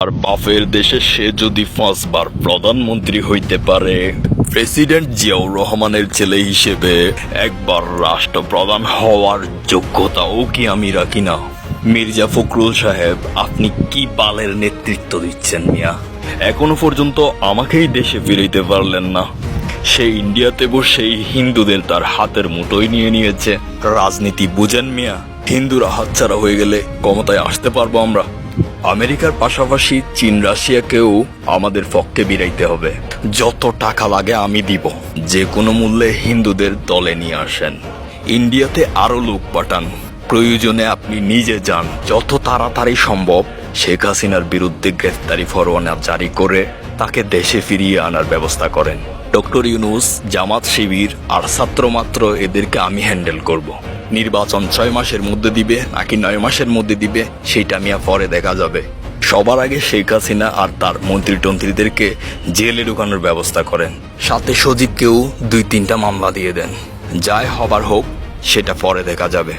আর বাপের দেশে সে যদি 5 বার প্রধানমন্ত্রী হইতে পারে, প্রেসিডেন্ট জিয়াউর রহমানের ছেলে হিসেবে একবার রাষ্ট্রপ্রধান হওয়ার যোগ্যতাও কি আমি রাখি না? মির্জা ফখরুল সাহেব, আপনি কি বালের নেতৃত্ব দিচ্ছেন মিয়া? এখনো পর্যন্ত আমাকেই দেশে ফিরাইতে পারলেন না। সেই ইন্ডিয়াতে বসেই হিন্দুদের তার হাতের মুঠোয় নিয়ে নিয়েছে। রাজনীতি বুঝেন মিয়া? হিন্দুরা হাতছাড়া হয়ে গেলে ক্ষমতায় আসতে পারবো আমরা? আমেরিকার পাশাপাশি চীন রাশিয়াকেও আমাদের পক্ষে বিরাইতে হবে। যত টাকা লাগে আমি দিব, যে কোনো মূল্যে হিন্দুদের দলে নিয়ে আসেন। ইন্ডিয়াতে আরো লোক পাঠান, প্রয়োজনে আপনি নিজে যান। যত তাড়াতাড়ি সম্ভব শেখ হাসিনার বিরুদ্ধে গ্রেফতারি পরোয়ানা জারি করে তাকে দেশে ফিরিয়ে আনার ব্যবস্থা করেন। ডক্টর ইউনূস, জামাত শিবির আর ছাত্র মাত্র এদেরকে আমি হ্যান্ডেল করব। নির্বাচন 6 মাসের মধ্যে দিবে নাকি 9 মাসের মধ্যে দিবে সেটা মিয়া পরে দেখা যাবে। সবার আগে শেখ হাসিনা আর তার মন্ত্রী টন্ত্রীদেরকে জেলে ঢুকানোর ব্যবস্থা করেন। সাথে সজীবকেও 2-3টা মামলা দিয়ে দেন। যাই হবার হোক সেটা পরে দেখা যাবে।